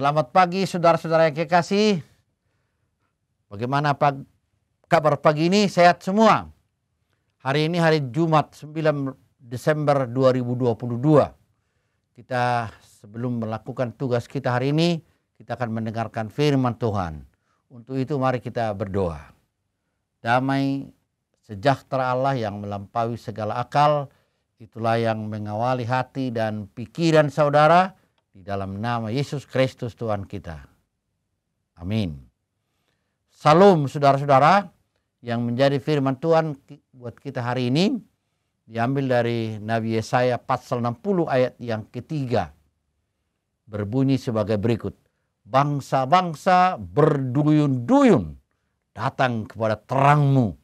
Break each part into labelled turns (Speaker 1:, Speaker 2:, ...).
Speaker 1: Selamat pagi saudara-saudara yang kekasih. Bagaimana kabar pagi ini? Sehat semua? Hari ini hari Jumat 9 Desember 2022. Kita sebelum melakukan tugas kita hari ini, kita akan mendengarkan firman Tuhan. Untuk itu mari kita berdoa. Damai sejahtera Allah yang melampaui segala akal, itulah yang mengawali hati dan pikiran saudara, di dalam nama Yesus Kristus Tuhan kita. Amin. Salam saudara-saudara, yang menjadi firman Tuhan buat kita hari ini diambil dari Nabi Yesaya pasal 60 ayat yang ketiga. Berbunyi sebagai berikut. Bangsa-bangsa berduyun-duyun datang kepada terangmu,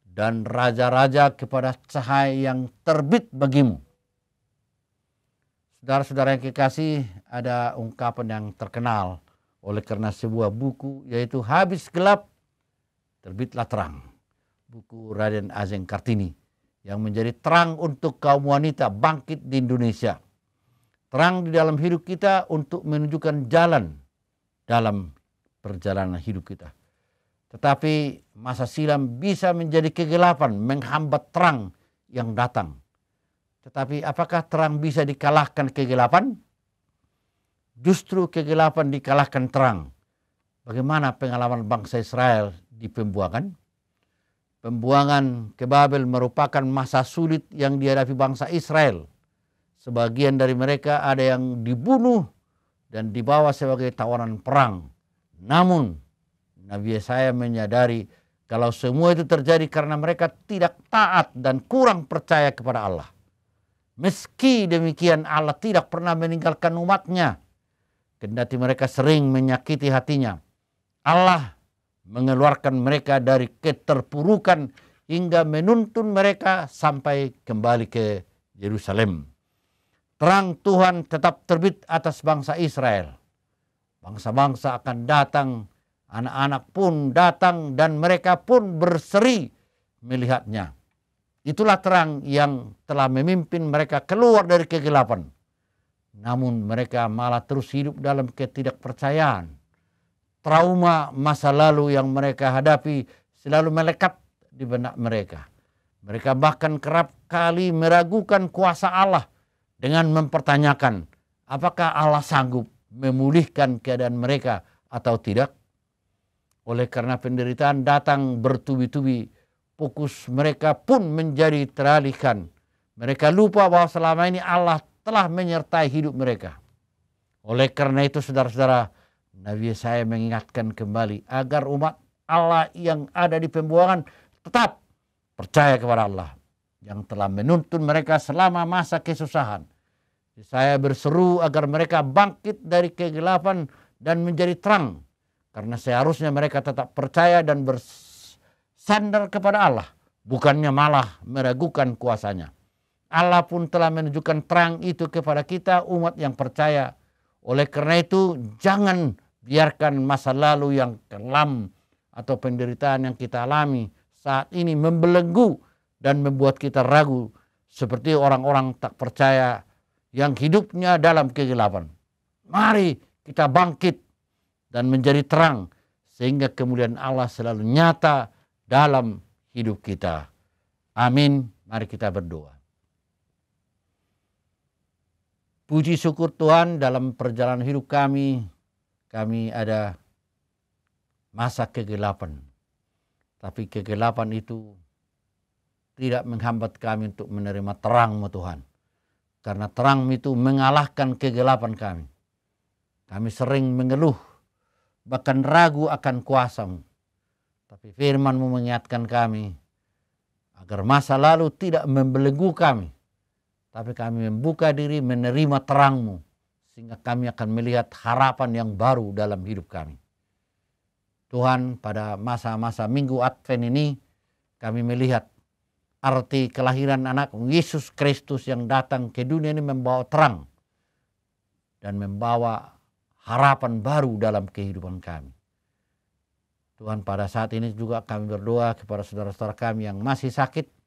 Speaker 1: dan raja-raja kepada cahaya yang terbit bagimu. Saudara-saudara yang kekasih, ada ungkapan yang terkenal oleh karena sebuah buku, yaitu habis gelap terbitlah terang. Buku Raden Ajeng Kartini yang menjadi terang untuk kaum wanita bangkit di Indonesia. Terang di dalam hidup kita untuk menunjukkan jalan dalam perjalanan hidup kita. Tetapi masa silam bisa menjadi kegelapan menghambat terang yang datang. Tetapi apakah terang bisa dikalahkan kegelapan? Justru kegelapan dikalahkan terang. Bagaimana pengalaman bangsa Israel di pembuangan? Pembuangan ke Babel merupakan masa sulit yang dihadapi bangsa Israel. Sebagian dari mereka ada yang dibunuh dan dibawa sebagai tawanan perang. Namun Nabi Yesaya menyadari kalau semua itu terjadi karena mereka tidak taat dan kurang percaya kepada Allah. Meski demikian Allah tidak pernah meninggalkan umatnya. Kendati mereka sering menyakiti hatinya. Allah mengeluarkan mereka dari keterpurukan hingga menuntun mereka sampai kembali ke Yerusalem. Terang Tuhan tetap terbit atas bangsa Israel. Bangsa-bangsa akan datang, anak-anak pun datang dan mereka pun berseri melihatnya. Itulah terang yang telah memimpin mereka keluar dari kegelapan. Namun mereka malah terus hidup dalam ketidakpercayaan. Trauma masa lalu yang mereka hadapi selalu melekat di benak mereka. Mereka bahkan kerap kali meragukan kuasa Allah dengan mempertanyakan apakah Allah sanggup memulihkan keadaan mereka atau tidak. Oleh karena penderitaan datang bertubi-tubi, fokus mereka pun menjadi teralihkan. Mereka lupa bahwa selama ini Allah telah menyertai hidup mereka. Oleh karena itu saudara-saudara, Nabi Yesaya mengingatkan kembali agar umat Allah yang ada di pembuangan tetap percaya kepada Allah yang telah menuntun mereka selama masa kesusahan. Yesaya berseru agar mereka bangkit dari kegelapan dan menjadi terang. Karena seharusnya mereka tetap percaya dan bersandar kepada Allah, bukannya malah meragukan kuasanya. Allah pun telah menunjukkan terang itu kepada kita umat yang percaya. Oleh karena itu jangan biarkan masa lalu yang kelam atau penderitaan yang kita alami saat ini membelenggu dan membuat kita ragu seperti orang-orang tak percaya yang hidupnya dalam kegelapan. Mari kita bangkit dan menjadi terang sehingga kemuliaan Allah selalu nyata dalam hidup kita. Amin. Mari kita berdoa. Puji syukur Tuhan, dalam perjalanan hidup kami ada masa kegelapan. Tapi kegelapan itu tidak menghambat kami untuk menerima terang-Mu Tuhan. Karena terang itu mengalahkan kegelapan kami. Kami sering mengeluh, bahkan ragu akan kuasa-Mu. Tapi firman-Mu mengingatkan kami agar masa lalu tidak membelenggu kami. Tapi kami membuka diri menerima terang-Mu. Sehingga kami akan melihat harapan yang baru dalam hidup kami. Tuhan, pada masa-masa Minggu Advent ini kami melihat arti kelahiran anak Yesus Kristus yang datang ke dunia ini membawa terang. Dan membawa harapan baru dalam kehidupan kami. Tuhan, pada saat ini juga kami berdoa kepada saudara-saudara kami yang masih sakit.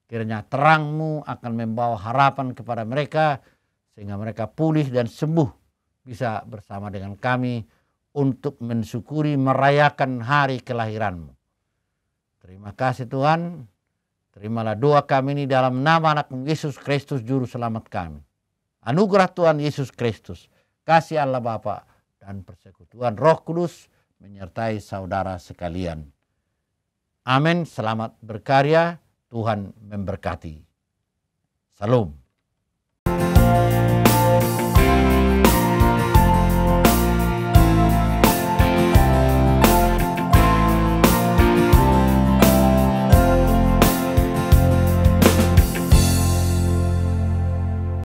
Speaker 1: Kiranya terang-Mu akan membawa harapan kepada mereka sehingga mereka pulih dan sembuh bisa bersama dengan kami untuk mensyukuri merayakan hari kelahiran-Mu. Terima kasih Tuhan. Terimalah doa kami ini dalam nama anak-Mu Yesus Kristus Juru Selamat kami. Anugerah Tuhan Yesus Kristus, kasih Allah Bapa dan persekutuan Roh Kudus menyertai saudara sekalian. Amin. Selamat berkarya. Tuhan memberkati. Salam.